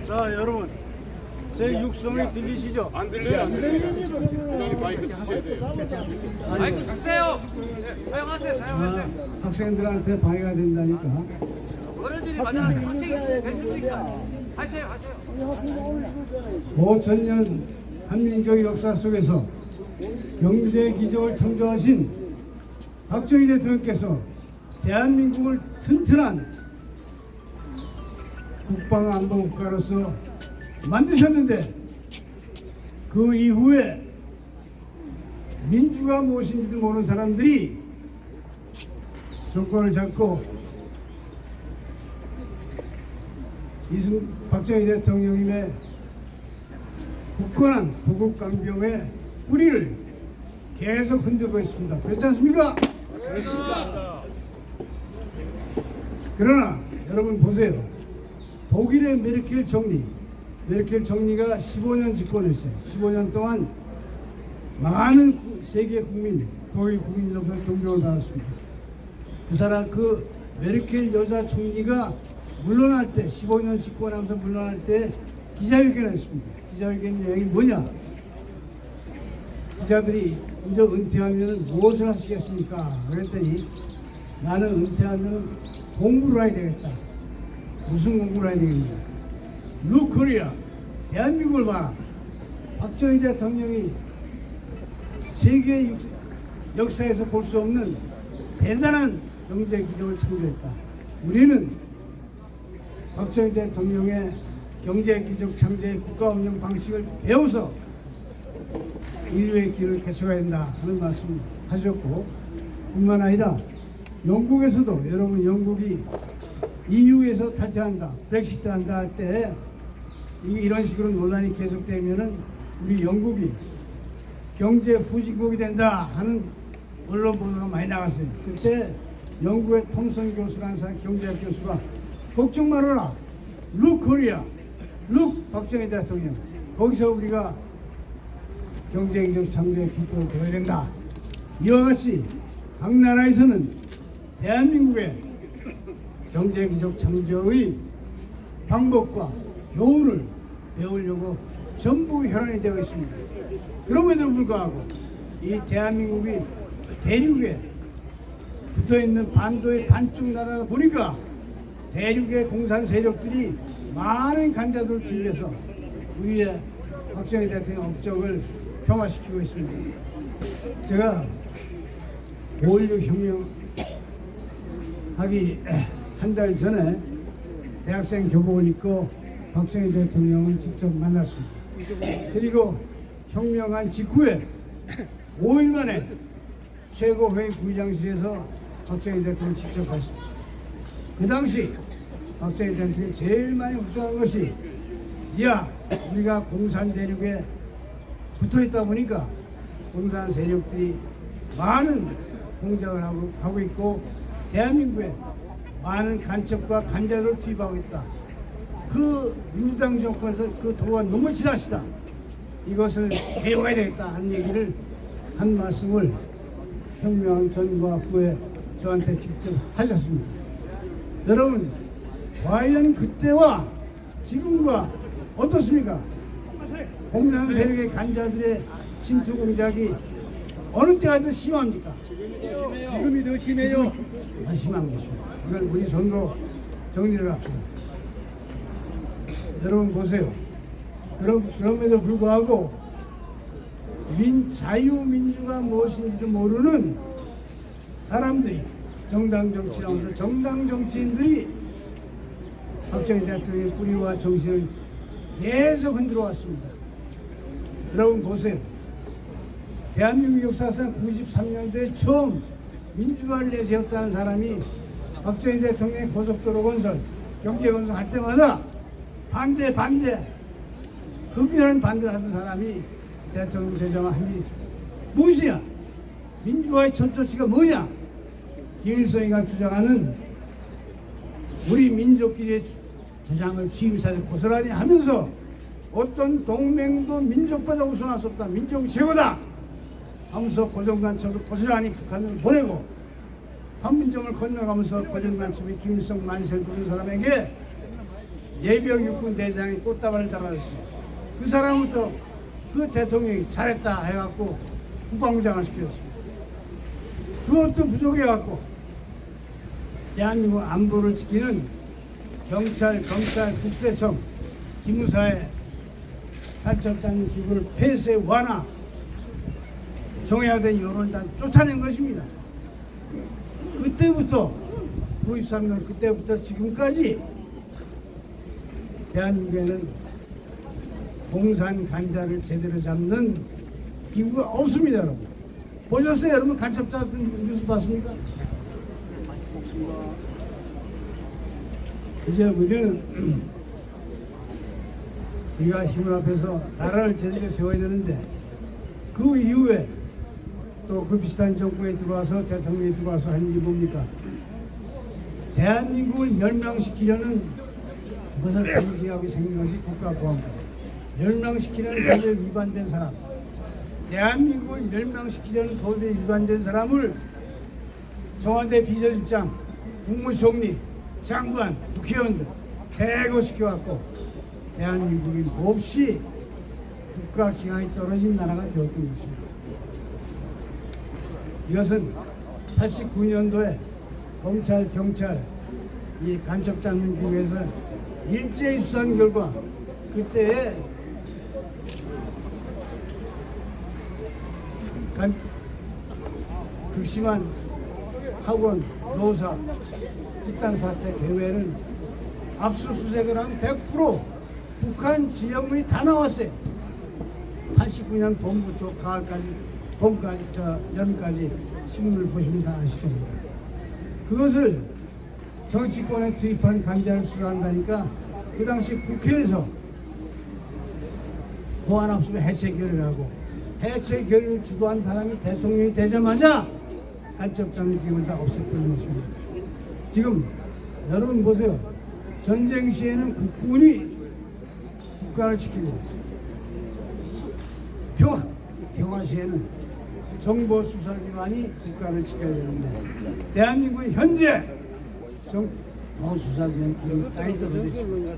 자, 여러분, 제 육성이 들리시죠? 안 들려요, 안 들려요. 마이크 쓰셔야 돼요. 마이크 주세요. 사용하세요, 사용하세요. 학생들한테 방해가 된다니까. 어른들이 만나는 학생이 될 수 있으니까 하세요, 하세요. 5천년 한민족 역사 속에서 경제 기적을 창조하신 박정희 대통령께서 대한민국을 튼튼한 국방안보국가로서 만드셨는데 그 이후에 민주가 무엇인지도 모르는 사람들이 정권을 잡고 박정희 대통령님의 굳건한 구국강병의 뿌리를 계속 흔들고 있습니다. 그렇지 않습니까? 그러나 여러분 보세요. 독일의 메르켈 총리가 15년 집권했어요. 15년 동안 많은 세계 국민, 독일 국민으로부터 존경을 받았습니다. 그 메르켈 여자 총리가 물러날 때, 15년 집권하면서 물러날 때 기자회견을 했습니다. 기자회견 내용이 뭐냐? 기자들이 이제 은퇴하면 무엇을 하시겠습니까? 그랬더니 나는 은퇴하면 공부를 해야 되겠다. 무슨 공부를 해야 되겠냐? Look Korea, 대한민국을 봐. 박정희 대통령이 세계 역사에서 볼 수 없는 대단한 경제 기적을 창조했다. 우리는 박정희 대통령의 경제 기적 창조의 국가 운영 방식을 배워서 인류의 길을 개척해야 된다 하는 말씀 하셨고, 뿐만 아니라 영국에서도 여러분 영국이 EU에서 탈퇴한다, 브렉시트 한다 할 때 이런 식으로 논란이 계속되면은 우리 영국이 경제 후진국이 된다 하는 언론 보도가 많이 나갔어요. 그때 영국의 톰슨 교수라는 사람, 경제학 교수가 걱정 말아라. Look Korea, Look 박정희 대통령. 거기서 우리가 경제기적 창조의 기법을 배워야 된다. 이와 같이 각 나라에서는 대한민국의 경제기적 창조의 방법과 교훈을 배우려고 전부 혈안이 되어 있습니다. 그럼에도 불구하고 이 대한민국이 대륙에 붙어있는 반도의 반쪽 나라다 보니까 대륙의 공산 세력들이 많은 간자들을 투입해서 우리의 박정희 대통령 업적을 평화시키고 있습니다. 제가 5.16 혁명 하기 한 달 전에 대학생 교복을 입고 박정희 대통령을 직접 만났습니다. 그리고 혁명한 직후에 5일 만에 최고회의 부의장실에서 박정희 대통령을 직접 봤습니다. 그 당시 박정희 대통령이 제일 많이 걱정한 것이, 야, 우리가 공산 대륙에 붙어있다 보니까 공산 세력들이 많은 공작을 하고 있고 대한민국에 많은 간첩과 간자를 투입하고 있다. 그 민주당 정권에서 그 도가 너무 지나치다. 이것을 배워야 되겠다 하는 얘기를 한 말씀을 혁명 전과 후에 저한테 직접 하셨습니다. 여러분, 과연 그때와 지금과 어떻습니까? 공산 세력의 간자들의 침투 공작이 어느 때가 더 심합니까? 지금이 더 심해요. 더 심한 것입니다. 이걸 우리 손으로 정리를 합시다. 여러분 보세요. 그럼에도 불구하고 자유민주가 무엇인지도 모르는 사람들이 정당 정치라면서 정당 정치인들이 박정희 대통령의 뿌리와 정신을 계속 흔들어 왔습니다. 여러분 보세요. 대한민국 역사상 93년도에 처음 민주화를 내세웠다는 사람이 박정희 대통령의 고속도로 건설, 경제 건설 할 때마다 반대 극렬한 반대를 하던 사람이 대통령 제정을 한 일이 무엇이야? 민주화의 첫 조치가 뭐냐? 김일성이가 주장하는 우리 민족끼리의 주장을 취임사에서 고스란히 하면서 어떤 동맹도 민족보다 우선할 수 없다. 민족이 최고다. 하면서 고정간첩을 고스란히 북한을 보내고 판문점을 건너가면서 고정간첩이 김일성 만세를 부른 사람에게 예비역 육군 대장이 꽃다발을 달아줬어요. 그 사람부터 그 대통령이 잘했다 해갖고 국방부장을 시켰습니다. 그것도 부족해갖고 대한민국 안보를 지키는 경찰, 검찰, 국세청, 기무사의 간첩자는 기구를 폐쇄 완화, 정해야 될 여론을 다 쫓아낸 것입니다. 그때부터 93년 그때부터 지금까지 대한민국에는 공산 간자를 제대로 잡는 기구가 없습니다, 여러분. 보셨어요, 여러분? 간첩자 뉴스 봤습니까? 이제 우리는 우리가 힘을 합해서 나라를 제대로 세워야 되는데 그 이후에 또 그 비슷한 정부에 들어와서 대통령이 들어와서 한 일이 뭡니까? 대한민국을 멸망시키려는 그것을 방지하게 생긴 것이 국가보안법. 멸망시키려는 법에 위반된 사람, 대한민국을 멸망시키려는 법에 위반된 사람을 청와대 비서실장, 국무총리, 장관, 국회의원들 해고시켜왔고 대한민국이 몹시 국가 기강이 떨어진 나라가 되었던 것입니다. 이것은 89년도에 검찰, 경찰, 이 간첩장 기구에서 일제히 수사한 결과 그때의 극심한 학원, 노사, 집단 사태 대회는 압수수색을 한 100% 북한 지역물이 다 나왔어요. 89년 봄부터 가을까지, 봄까지, 여름까지 신문을 보시면 다 아실 겁니다. 그것을 정치권에 투입한 간자를 수사한다니까 그 당시 국회에서 보안합수를 해체 결의하고 해체 결의를 주도한 사람이 대통령이 되자마자 간첩장 기금을 다 없앴던 것입니다. 지금 여러분 보세요. 전쟁 시에는 국군이 국가를 지키고 평화 시에는 정보수사기관이 국가를 지켜야 되는데 대한민국의 현재 정보수사기관이 땅이 떨어져 있습니다.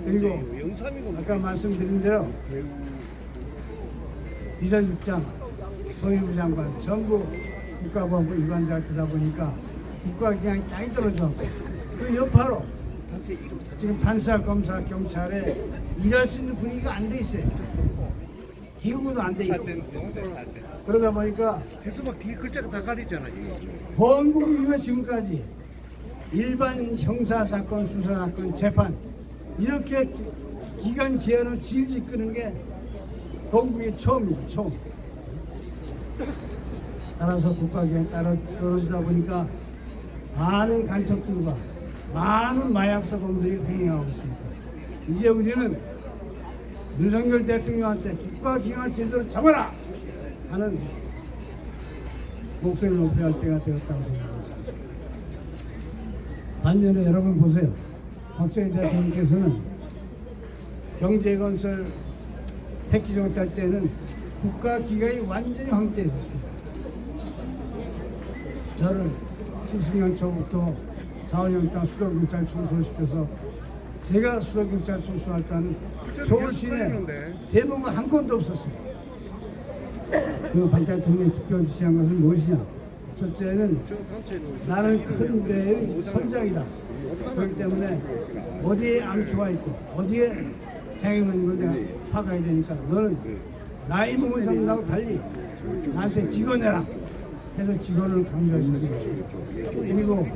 그리고 아까 말씀드린 대로 비서실장, 통일부 장관 전부 국가보안법 위반자가 되다 보니까 국가기관이 땅이 떨어져 그 여파로 지금 판사, 검사, 경찰에 일할 수 있는 분위기가 안 돼 있어요. 기구도 안 돼 있고 그러다 보니까 그래서 막 뒤에 글자가 다 가리잖아. 건국 이후에 지금까지 일반 형사사건, 수사사건, 재판 이렇게 기간 제한을 질질 끄는 게 건국이 처음입니다. 처음. 따라서 국가기관이 떨어지다 보니까 많은 간첩들과 많은 마약사범들이 행행하고 있습니다. 이제 우리는 윤석열 대통령한테 국가기관을 제대로 잡아라 하는 목소리를 높여야 할 때가 되었다고 생각합니다. 반면에 여러분 보세요. 박정희 대통령께서는 경제건설 패키지를 딸 때는 국가기관이 완전히 황폐해 있었습니다. 저를 70년 초부터 4, 5년 동안 수도경찰 총수를 시켜서 제가 수도경찰 총수할 때는 서울 시내 대법원 한 건도 없었어요. 그 박 대통령이 특별 지시한 것은 무엇이냐? 첫째는 나는 큰 배의 선장이다. 그렇기 때문에 어디에 암초가 있고 어디에 장애가 있는 걸 내가 파악해야 되니까 너는 나이 먹은 사람하고 달리 나한테 직원해라. 해서 직원을 강조하시는 것입니다. 그리고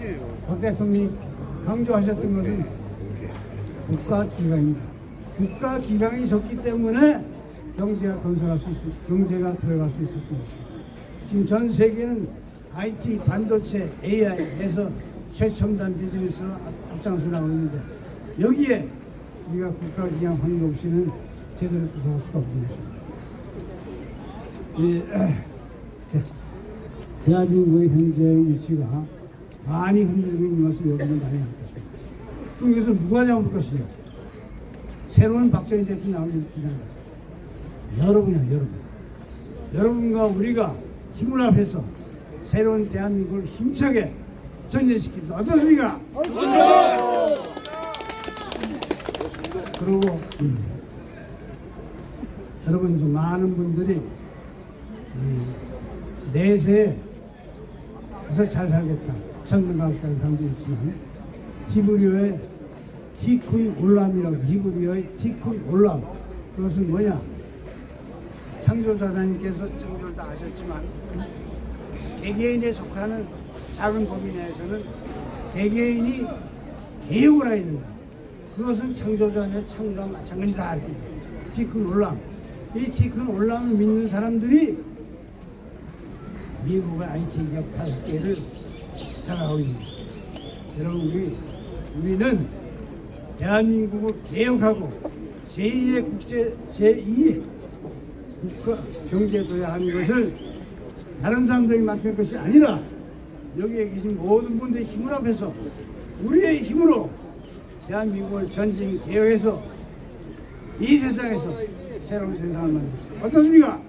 박 대통령이 강조하셨던 것은 국가기관입니다. 국가기관이 있었기 때문에 경제가 건설할 수 있고 경제가 들어갈 수 있었던 것입니다. 지금 전 세계는 IT, 반도체, AI에서 최첨단 비즈니스로 앞장서 나오고 있는데 여기에 우리가 국가기관 환경 없이는 제대로 구성할 수가 없는 것입니다. 대한민국의 현재의 위치가 많이 흔들리고 있는 것을 여러분은 많이 알 것입니다. 그럼 이것을 누가 잡을 것이냐? 새로운 박정희 대통령이 나올 기다립니다. 여러분이야, 여러분. 여러분과 우리가 힘을 합해서 새로운 대한민국을 힘차게 전진시킵니다. 어떻습니까? 그리고 여러분 좀 많은 분들이 내세에서 잘 살겠다 천문학자의 사람도 있지만 히브리어의 티쿤 올람이라고 히브리어의 티쿤 올람 그것은 뭐냐 창조자님께서 창조를 다 하셨지만 개개인에 속하는 작은 범위 내에서는 개개인이 개혁을 해야 된다. 그것은 창조자의 창조와 마찬가지 다 알게 티큰 올람. 이 티큰 올람을 믿는 사람들이 미국의 IT 기업 5개를 장악하고 있습니다. 여러분 우리는 대한민국을 개혁하고 제2의 국가 경제도야 하는 것을 다른 사람들에게 맡길 것이 아니라 여기에 계신 모든 분들의 힘을 합해서 우리의 힘으로 대한민국을 전쟁 개혁해서 이 세상에서 새로운 세상을 만듭시다. 어떻습니까?